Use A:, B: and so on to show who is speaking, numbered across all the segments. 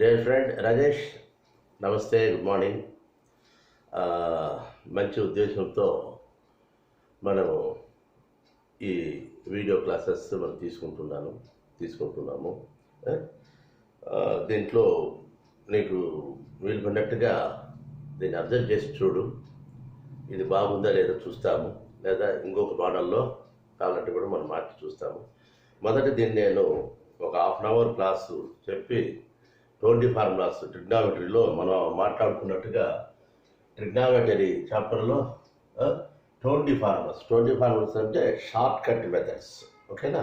A: Dear friend Rajesh, నమస్తే, good morning. మంచి ఉద్దేశంతో మనము ఈ వీడియో క్లాసెస్ మనం తీసుకుంటున్నాము. ఆ, దీంట్లో నీకు వీలు పడినట్టుగా దీన్ని అబ్జర్వ్ చేసి చూడు. ఇది బాగుందా లేదా చూస్తాము, లేదా ఇంకొక మోడల్లో కావాలంటే కూడా మనం మార్చి చూస్తాము. మొదట దీన్ని నేను ఒక హాఫ్ అన్ అవర్ క్లాసు చెప్పి 20 ఫార్ములాస్ ట్రిగ్నామెట్రీలో మనం మాట్లాడుకున్నట్టుగా ట్రిగ్నామెటరీ చాప్టర్లో 20 ఫార్ములాస్ అంటే షార్ట్ కట్ మెథడ్స్. ఓకేనా?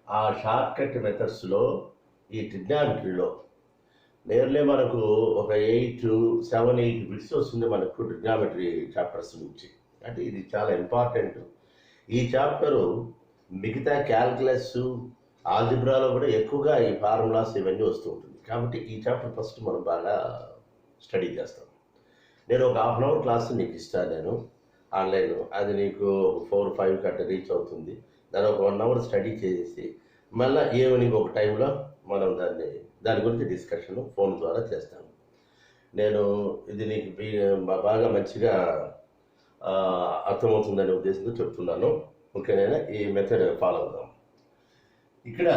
A: ఆ షార్ట్ కట్ మెథడ్స్లో ఈ ట్రిగ్నామెట్రీలో నేర్లే మనకు ఒక 7-8 బిట్స్ వస్తుంది మనకు ట్రిగ్నామెట్రీ చాప్టర్స్ నుంచి. అంటే ఇది చాలా ఇంపార్టెంట్. ఈ చాప్టరు మిగతా క్యాల్కులస్, ఆల్జిబ్రాలో కూడా ఎక్కువగా ఈ ఫార్ములాస్ ఇవన్నీ వస్తూ ఉంటుంది. కాబట్టి ఈ చాప్టర్ ఫస్ట్ మనం బాగా స్టడీ చేస్తాం. నేను ఒక హాఫ్ అన్ అవర్ క్లాస్ నీకు ఇస్తాను, నేను ఆన్లైన్. అది నీకు 4-5 కట్ట రీచ్ అవుతుంది. దాని ఒక 1 అవర్ స్టడీ చేసి మళ్ళీ ఈవినింగ్ ఒక టైంలో మనం దాని గురించి డిస్కషన్ ఫోన్ ద్వారా చేస్తాను. నేను ఇది నీకు బాగా మంచిగా అర్థమవుతుందనే ఉద్దేశంతో చెప్తున్నాను. ఓకేనైనా ఈ మెథడ్ ఫాలో అవుదాం. ఇక్కడ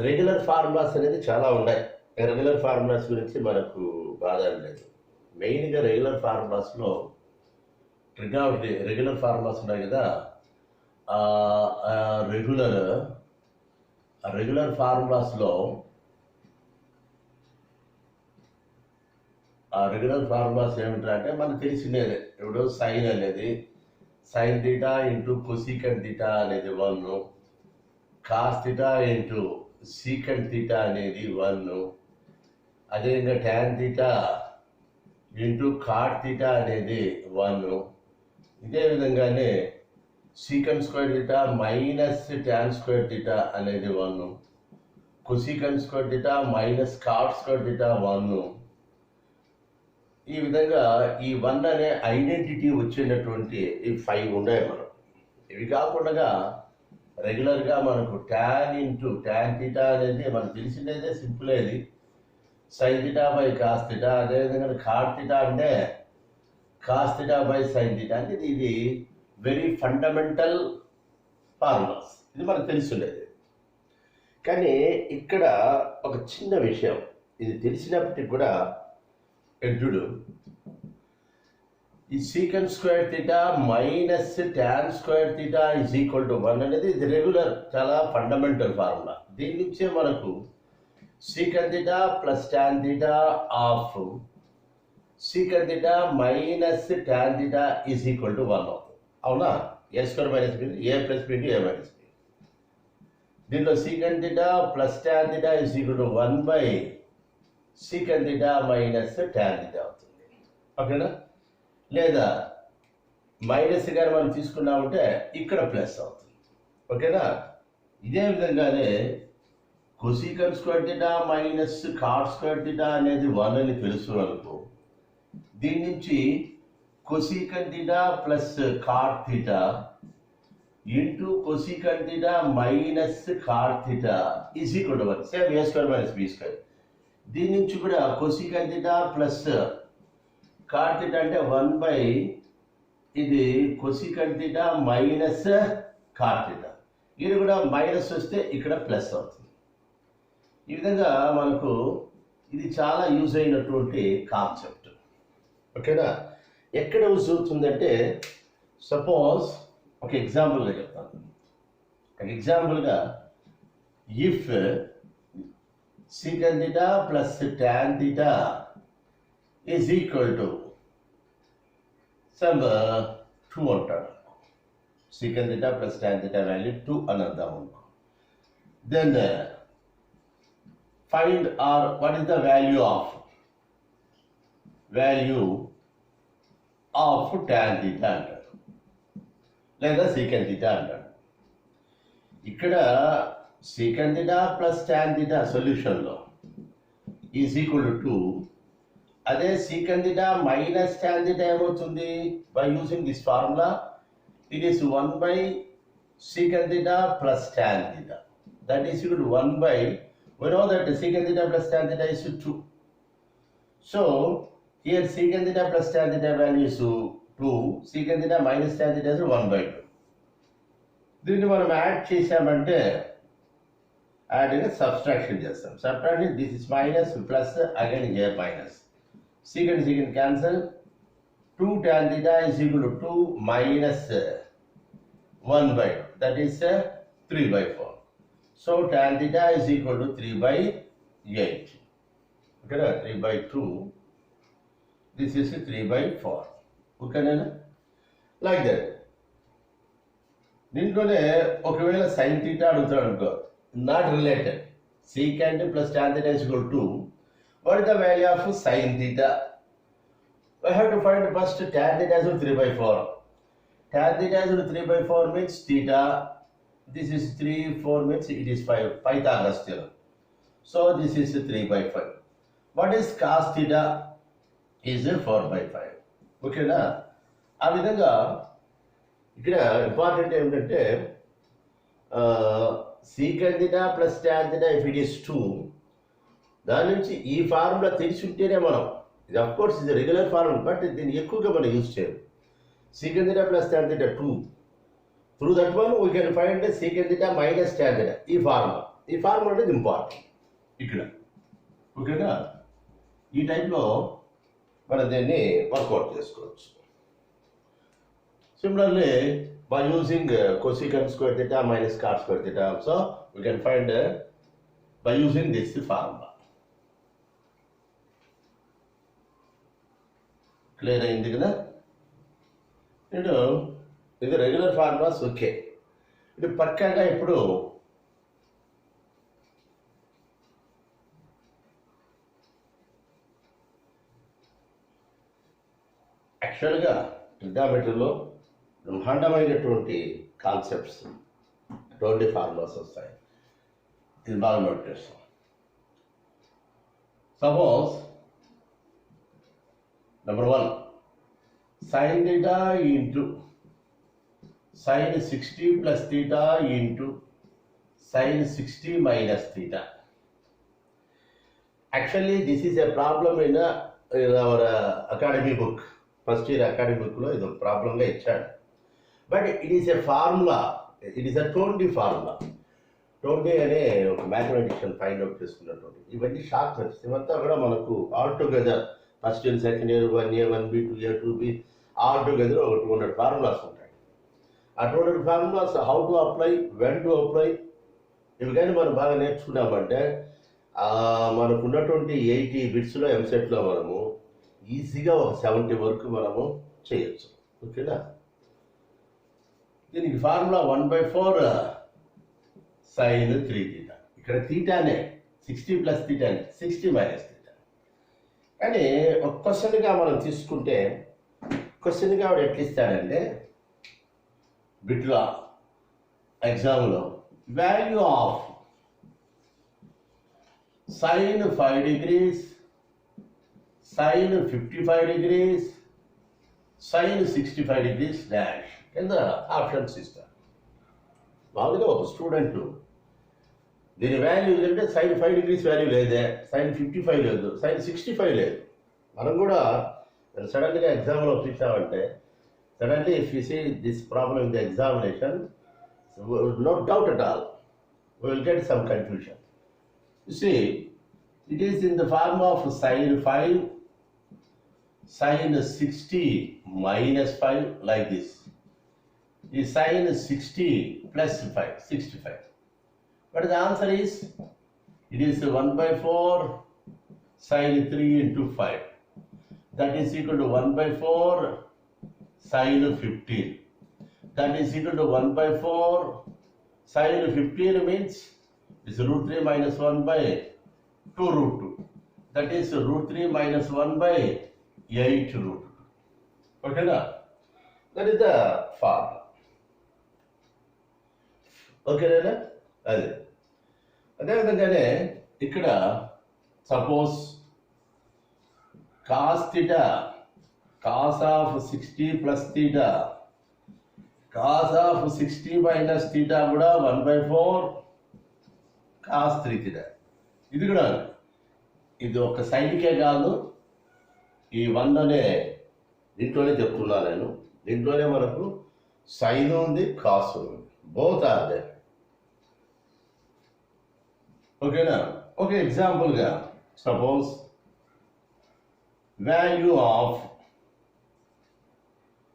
A: రెగ్యులర్ ఫార్ములాస్ అనేది చాలా ఉన్నాయి. రెగ్యులర్ ఫార్ములాస్ గురించి మనకు బాధ లేదు. మెయిన్గా రెగ్యులర్ ఫార్ములాస్లో రెగ్యులర్ ఫార్ములాస్ ఉన్నాయి కదా. రెగ్యులర్ ఫార్ములాస్లో రెగ్యులర్ ఫార్ములాస్ ఏమిటంటే మనకు తెలిసినదే. ఇప్పుడు సైన్ అనేది sine theta into cosecant theta అనేది 1, cos theta into secant theta అనేది 1, అదేవిధంగా tan theta into cot theta అనేది 1. ఇదే విధంగానే secant square theta minus tan square theta అనేది 1, cosecant square theta minus cot square theta 1. ఈ విధంగా ఈ 1 అనే ఐడెంటిటీ వచ్చేటటువంటి ఈ 5 ఉన్నాయి మనం. ఇవి కాకుండా రెగ్యులర్గా మనకు ట్యాన్ థీటా అనేది మనకు తెలిసిందైతే సింపుల్. అది sine theta by cos theta. అదేవిధంగా కాట్ థీటా అంటే cos theta by sine theta. అంటే ఇది వెరీ ఫండమెంటల్ ఫార్ములాస్. ఇది మనకు తెలిసిండేది. కానీ ఇక్కడ ఒక చిన్న విషయం, ఇది తెలిసినప్పటికి కూడా చూడు, ఈ secant square theta minus tan square theta is equal to 1 అనేది ఇది రెగ్యులర్, చాలా ఫండమెంటల్ ఫార్ములా. దీని నుంచే మనకు secant theta plus tan theta of secant theta minus tan theta is equal to 1 అవుతుంది. అవునా? ఏ స్క్వేర్ మైనస్ బి, ఏ ప్లస్ బి ఏ minus B. దీంట్లో secant theta plus tan theta is equal to 1 by secant theta minus tan theta అవుతుంది. ఓకేనా? లేదా minus గాని మనం తీసుకున్నామంటే ఇక్కడ ప్లస్ అవుతుంది. ఓకేనా? ఇదే విధంగానే cosecant square theta minus cot square theta అనేది 1 అని తెలుసు అనుకో. దీని నుంచి cosecant theta plus cot theta into cosecant theta minus cot theta is equal to 1. Same a square minus b square. దీని నుంచి కూడా cosecant theta plus cot theta అంటే 1 బై ఇది cosecant theta minus cot theta. ఇది కూడా minus వస్తే ఇక్కడ plus అవుతుంది. ఈ విధంగా మనకు ఇది చాలా యూజ్ అయినటువంటి కాన్సెప్ట్. ఓకేనా? ఎక్కడ యూజ్ అవుతుందంటే, సపోజ్ ఒక ఎగ్జాంపుల్గా చెప్తాను. ఒక ఎగ్జాంపుల్గా if secant theta plus tan theta is equal to some 2 అంటాడు. secant theta plus tan theta value 2 అని అందాం అనుకో. Then find or what is the value of tan theta అంటాడు, లేదా secant theta అంటాడు. ఇక్కడ secant theta plus tan theta సొల్యూషన్లో is equal to 2. అదే secant theta minus tan theta ఏమవుతుంది? By using this formula it is 1 by secant theta plus tan theta. That is equal to 1 by, we know that secant theta plus tan theta is 2. So here secant theta plus tan theta value is 2, secant theta minus tan theta is 1/2. దీన్ని మనం add చేసామంటే add subtraction చేస్తాం. Subtraction this is minus plus again here minus. secant cancel. 2 tan theta is equal to 2 minus 1/2. That is 3/4. So tan theta is equal to 3/8. Okay, 3/2. This is 3/4. Okay, like that. దీంట్లోనే ఒకవేళ sine theta అడుగుతాడు అనుకో, not related. secant plus tan theta is equal to what is the value of sin theta? I have to find first tan theta is 3/4. Tan theta is 3/4 means theta. This is 3, 4 means it is 5. Pythagoras theorem. So this is 3/5. What is cos theta? Is 4/5. Okay na? ఆ విధంగా ఇక్కడ important ఏమిటంటే secant theta plus tan theta if it is 2, దాని నుంచి ఈ formula తెలిసి ఉంటేనే మనం, ఇది అఫ్ కోర్స్ ఇది రెగ్యులర్ ఫార్ములా, బట్ దీన్ని ఎక్కువగా మనం యూజ్ చేయాలి. secant theta plus tan theta 2. Through that one we can find secant theta minus tan theta. ఈ ఫార్ములా అనేది ఇంపార్టెంట్ ఇక్కడ. ఓకేనా? ఈ టైప్లో మనం దీన్ని వర్కౌట్ చేసుకోవచ్చు. Similarly, by using cosecant square theta minus cot square theta also, we can find by using this formula. Clear అయింది కదా? ఇది రెగ్యులర్ ఫార్ములాస్. ఓకే, ఇది పక్కాగా ఇప్పుడు యాక్చువల్గా ట్రిగ్నామెట్రీలో బ్రహ్మాండమైనటువంటి కాన్సెప్ట్స్, అటువంటి ఫార్ములాస్ వస్తాయి. ఇది బాగా నోట్ చేస్తాం. Suppose number 1 sin theta into sin 60 plus theta into sin 60 minus theta. Actually this is a problem in our academy book, first year academy book లో ఇది ప్రాబ్లంగా ఇచ్చాడు. But it is a formula, it is a 20 formula. 20 అనే ఒక mathematician find out చేసుకున్నటువంటి ఇవన్నీ short methods. ఇవంతా కూడా మనకు all together first year, second year, 1A, 1B, 2A, 2B all together ఒక 200 ఫార్ములాస్ ఉంటాయి. ఆ 200 formulas how to apply, when to apply, ఇవి కానీ మనం బాగా నేర్చుకున్నామంటే మనకు ఉన్నటువంటి 80 బిట్స్లో ఎంసెట్లో మనము ఈజీగా ఒక 70 వరకు మనము చేయొచ్చు. ఓకేనా? దీనికి ఫార్ములా 1/4 sin 3 theta. ఇక్కడ థీటానే 60 ప్లస్ థీటానే 60 మైనస్ థీటా. కానీ ఒక క్వశ్చన్గా మనం తీసుకుంటే, క్వశ్చన్గా ఆవిడ ఎట్లా ఇస్తాడంటే బిట్లో ఎగ్జామ్లో value of sin 5 degrees, sin 55 degrees, sin 65 degrees dash కింద ఆప్షన్స్ ఇస్తారు. మామూలుగా ఒక స్టూడెంట్ దీని వాల్యూ ఏంటంటే sin 5 degrees వాల్యూ లేదే, sin 55 లేదు, sin 65 లేదు. మనం కూడా సడన్గా ఎగ్జామ్లో చూసామంటే suddenly if you see this problem in the examination, no doubt at all we will get some confusion. You see, it is in the form of sin 5, sin 60 minus 5 like this. Is sin 60 plus 5, 65. But the answer is, it is 1/4 sin 3 into 5. That is equal to 1/4 sin 15. That is equal to 1/4 sin 15 means is √3 minus 1 by 2 √2. That is √3 minus 1 by 8 √2. Okay na? That is the formula. Okay na? అదే విధంగానే ఇక్కడ suppose cos theta, cos of 60 plus theta, cos of 60 minus theta కూడా 1/4 cos 3 theta. ఇది కూడా ఇది ఒక సైడ్కే కాదు, ఈ 1 అనే దీంట్లోనే చెప్తున్నా నేను. దీంట్లోనే మనకు సైన్ ఉంది, కాస్ ఉంది. Both are there. ఓకేనా? ఒక ఎగ్జాంపుల్గా suppose value of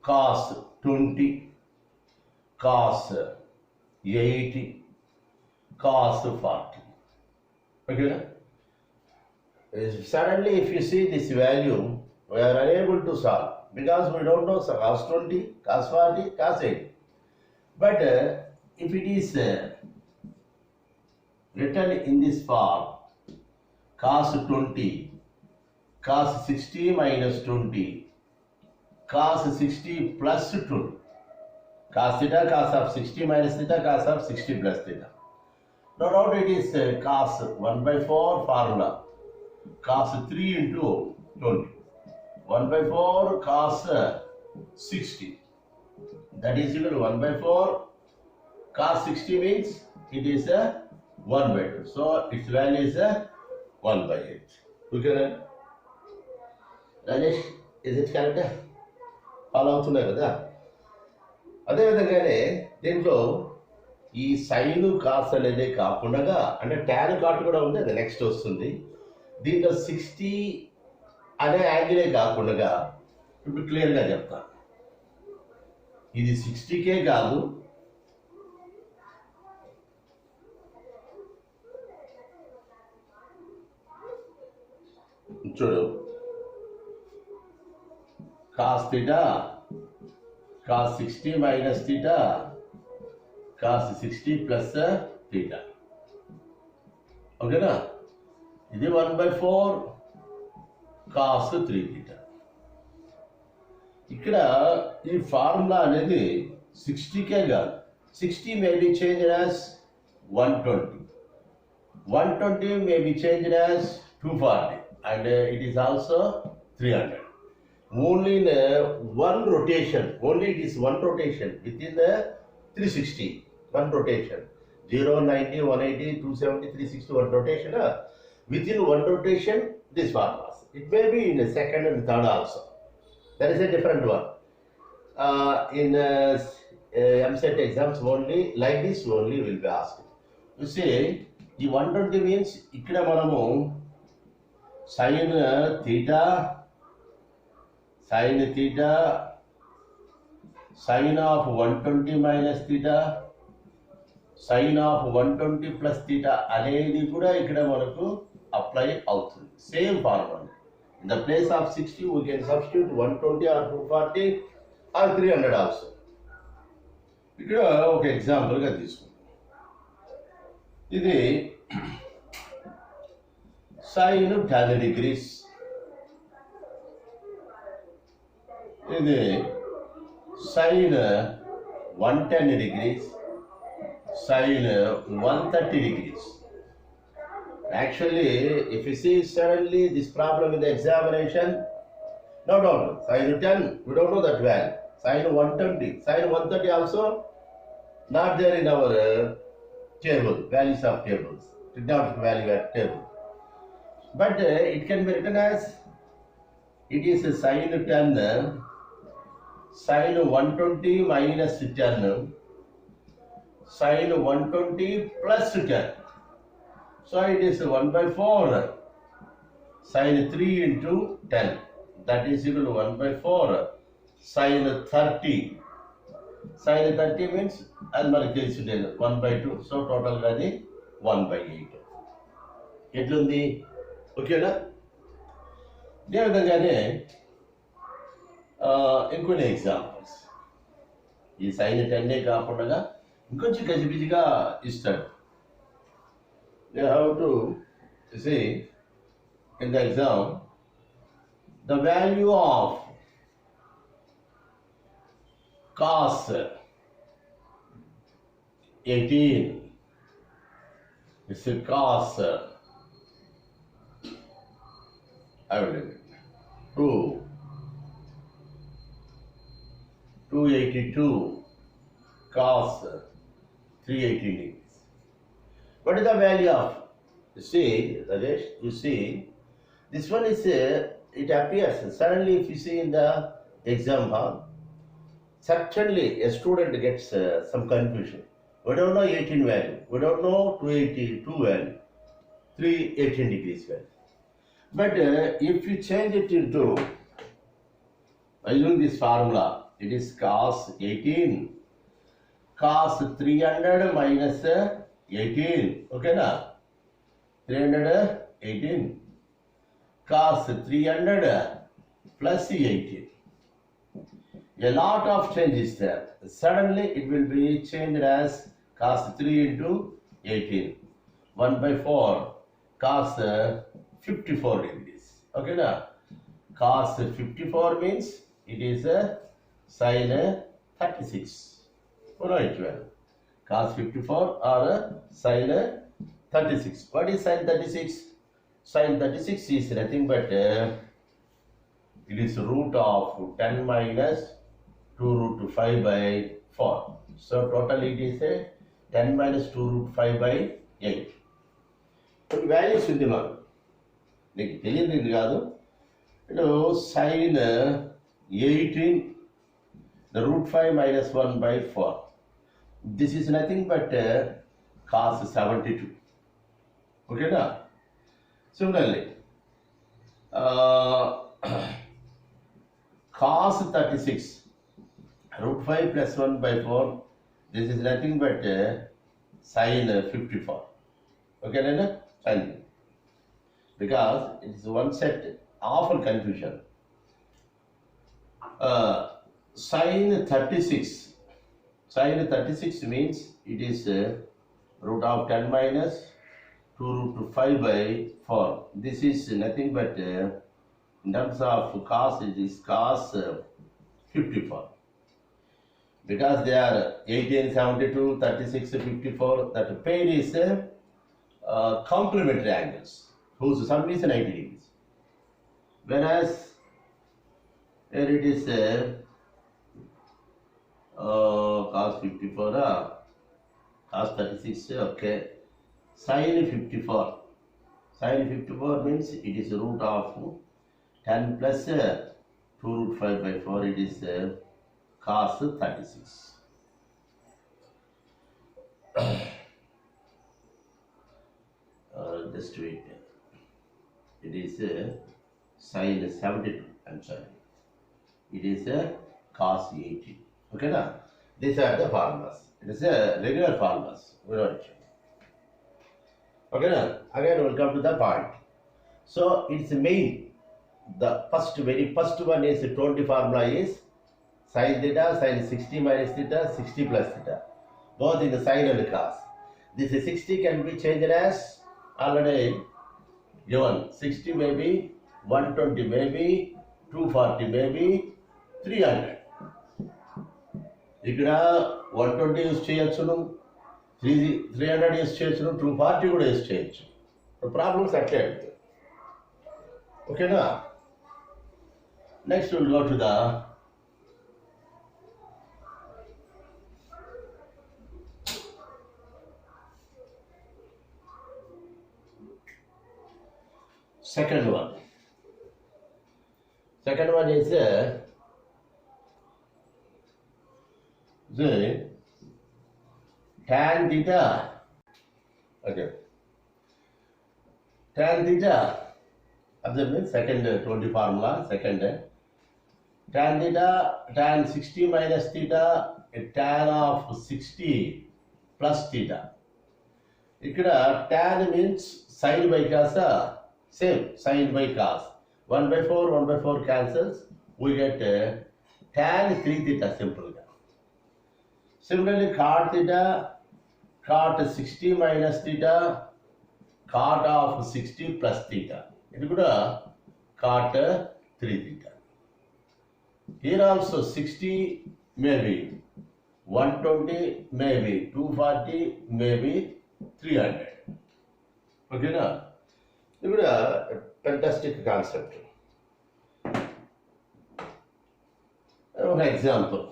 A: cos 20, cos 80, cos 40. Okay? Suddenly, if you see this value, we are unable to solve because we don't know cos 20, cos 40, cos 80. But if it is written in this form, cos 20, cos 60 minus 20, cos 60 plus 2, cos theta, cos of 60 minus theta, cos of 60 plus theta. No doubt it is cos 1 by 4 formula, cos 3 into 20, 1 by 4 cos 60, that is equal to 1 by 4 cos 60 means it is 1 by 2, so its value is 1 by 8. Okay, Rajesh, is it correct? Follow అవుతున్నాయి కదా. అదేవిధంగానే దీంట్లో ఈ sine cos అనేది కాకుండా అంటే tan cot కూడా ఉంది, అది నెక్స్ట్ వస్తుంది. దీంట్లో 60 అనే యాంగిలే కాకుండా ఇప్పుడు క్లియర్గా చెప్తాను. ఇది 60కే కాదు, చూడు, cos theta, cos 60 minus theta, cos 60 plus theta. ఓకేనా? ఇది 1 by 4 cos 3 theta. ఇక్కడ ఈ ఫార్ములా అనేది 60కే కాదు, 60 may be changed as 120, 120 may be changed as 240, and it is also 300. Only in one rotation, only it is one rotation within the 360, one rotation, 0, 90, 180, 270, 360, one rotation. Within one rotation, this formulas. It may be in the second and third also. That is a different one. In MCET exams only, like this only will be asked. You see, the 120 means, ikkada manamu sin theta, sin theta, sin of 120 minus theta, sin of 120 plus theta అనేది కూడా ఇక్కడ మనకు apply అవుతుంది. Same formula. In the place of 60 we can substitute 120 or 240 or 300 also. ఇక్కడ ఒక ఎగ్జాంపుల్గా తీసుకుంటాం. ఇది sin 10 degrees, ఇది sin 110 degrees, sin 130 degrees. Actually, if you see suddenly this problem in the examination, no doubt, sin 10, we don't know that value. Sin 120, sin 130 also not there in our table, values of tables, trigonometric value at table. But it can be written as, it is a sin 10, sin 120 minus 10, sin 120 plus 10. So it is 1 by 4 sin 3 into 10. That is equal to 1 by 4 sin 30. Sin 30 means, as మనకి తెలిసిందే, 1 by 2. So total గా అది 1 by 8. ఎట్లుంది? ఓకేనా? ఇదే విధంగానే ఇంకొన్ని examples. ఈ సైన్ 10 కాకుండా ఇంకొంచెం గజిబిజిగా ఇస్తాడు. You have to see in the exam the value of cos 18 is cos, I will do it, 282 cos 380 degrees. What is the value of? You see, Rajesh, you see, this one is it appears suddenly if you see in the exam hall, certainly a student gets some confusion. We don't know 18 value, we don't know 282 value, 318 degrees value. But if you change it into, using this formula, it is cos 18, cos 300 minus 18, okay na? 318, cos 300 plus 18. A lot of changes there. Suddenly it will be changed as cos 3 into 18. 1 by 4 cos 54 degrees. Okay now? Cos 54 means it is a sin 36. You know it well. Cos 54 or a sin 36. What is sin 36? Sin 36 is nothing but it is root of 10 minus 2 root 5 by 4. So total it is a 10 minus 2 root 5 by 8. Values ఉంది మాకు నీకు తెలియదు కాదు ఇప్పుడు sign 18 the root 5 minus 1 by 4. This is nothing but cos 72. Okay na? Similarly, cos 36 root 5 plus 1 by 4, this is nothing but sin 54. Okay, Nana? Sin. Because it is one set, awful confusion. Sin 36. Sin 36 means it is root of 10 minus 2 root 5 by 4. This is nothing but in terms of cos, it is cos 54. Because they are 18, 72, 36, 54, that pair is complementary angles whose sum is 90 degrees. Whereas here it is cos 54, cos 36, okay. Sin 54. Sin 54 means it is root of 10 plus 2 root 5 by 4, it is cos 36. Just wait. It is sin 72. I'm sorry. It is cos 80. Okay, na? These are the formulas. It is regular formulas. We know it. Okay, na? Again, we'll come to the point. So it's main. The very first one is 20 formula is sin theta, sin 60 minus theta, 60 plus theta. Both in the sin and the cos. This 60 can be changed as already given. 60 maybe, 120 maybe, 240 maybe, 300. ఇక్కడ 120 use చేయొచ్చును, 300 use చేయొచ్చును, 240 కూడా use చేయొచ్చు. Problems అట్లే. ఓకేనా? Next we'll go to the second one. Second one is the tan theta. Okay. Tan theta. Observe the second 20 formula. Second. Tan theta, tan 60 minus theta, a tan of 60 plus theta. ఇక్కడ tan means sin by cos, same sin by cos. 1 by 4, 1 by 4 cancels. We get tan 3 theta simple. Similarly, cot theta, cot 60 minus theta, cot of 60 plus theta. It could cot 3 theta. Here also 60 maybe, 120 maybe, 240 maybe, 300. Okay na? This is a fantastic concept. One example.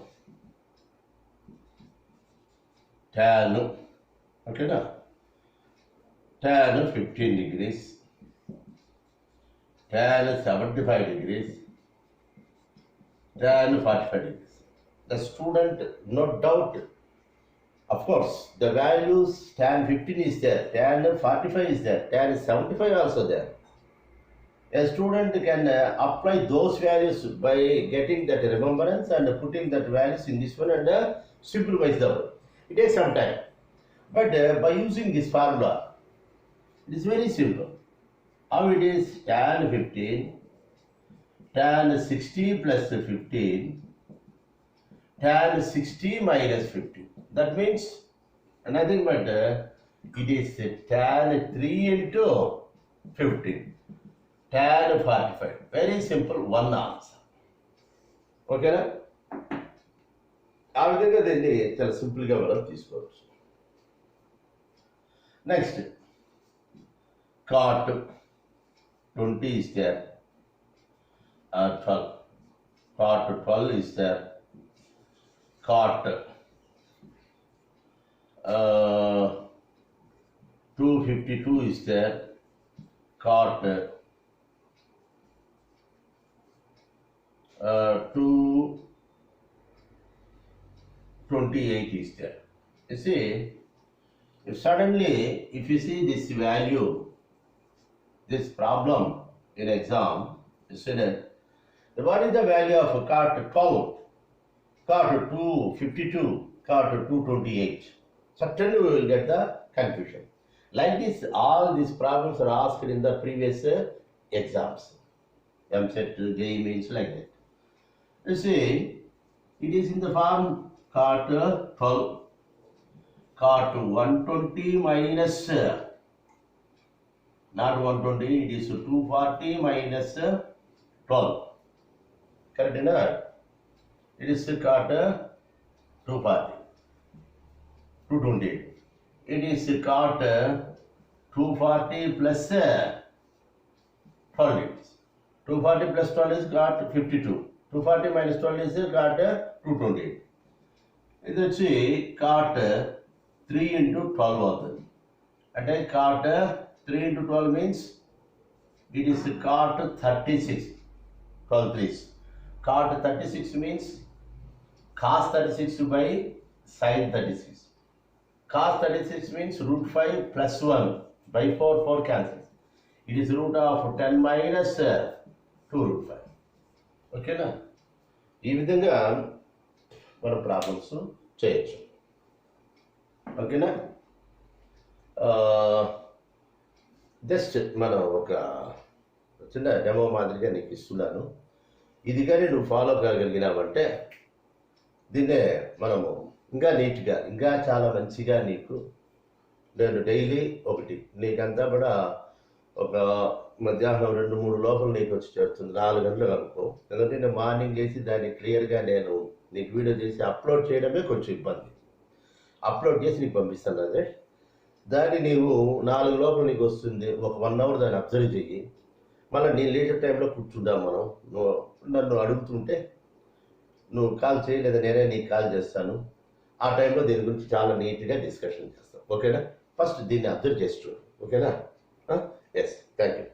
A: Tan, okay na? Tan 15 degrees. tan 75 degrees, tan 45 degrees. The student, no doubt, of course, the values tan 15 is there, tan 45 is there, tan 75 also there. A student can apply those values by getting that remembrance and putting that values in this one and simplifies the word. It takes some time. But by using this formula, it is very simple. How it is? Tan 15, tan 60 plus 15, tan 60 minus 15. That means nothing but it is tan 3 into 15. Tan 45. Very simple, one answer. ఓకేనా? ఆ విధంగా దీన్ని చాలా సింపుల్గా మనం తీసుకోవచ్చు. Next cot 20 is there, 12. Cot 12 is there. Cot 252 is there. Cot 228 is there. You see, if suddenly, if you see this value, this problem in exam, you said, what is the value of cot 12, cot 252, cot 228? Certainly we will get the confusion. Like this, all these problems are asked in the previous exams. MSET, JEE means like that. You see, it is in the form cot 12, cot 120 minus, not 120, it is 240 minus 12. Correct enough? It is cot 240, 220. It is cot 240 plus 12 it is. 240 plus 12 is cot 52. 240 minus 12 is cot 228. ఇది వచ్చి cot 3 into 12 అవుతుంది. అంటే cot 3 into 12 means it is cot 36. 12 3s. Cot 36 means cos 36 by sin 36. Cos 36 means root 5 plus 1 by 4 cancels. It is root of 10 minus 2 root 5. ఓకేనా? ఈ విధంగా మనం problems చేయొచ్చు. ఓకేనా? జస్ట్ మనం ఒక చిన్న డెమో మాదిరిగా నీకు ఇస్తున్నాను. ఇది కానీ నువ్వు ఫాలో కాగలిగినావంటే దీన్నే మనము ఇంకా నీట్గా, ఇంకా చాలా మంచిగా నీకు నేను డైలీ ఒకటి నీకంతా కూడా ఒక మధ్యాహ్నం 2-3 లోపల నీకు వచ్చి చేస్తుంది, 4 గంటలకు అనుకో. ఎందుకంటే నేను మార్నింగ్ చేసి దాన్ని క్లియర్గా నేను నీకు వీడియో చేసి అప్లోడ్ చేయడమే కొంచెం ఇబ్బంది. అప్లోడ్ చేసి నీకు పంపిస్తాను. అదే దాన్ని నీవు 4 లోపల నీకు వస్తుంది. ఒక 1 అవర్ దాన్ని అబ్జర్వ్ చెయ్యి. మళ్ళీ నేను లీజర్ టైంలో కూర్చుంటాం. మనం నువ్వు నన్ను అడుగుతుంటే నువ్వు కాల్ చేయలేదా, నేనే నీకు కాల్ చేస్తాను. ఆ టైంలో దీని గురించి చాలా నీట్గా డిస్కషన్ చేస్తాం. ఓకేనా? ఫస్ట్ దీన్ని అబ్జర్వ్ చేసి చూడు. ఓకేనా? Yes, thank you.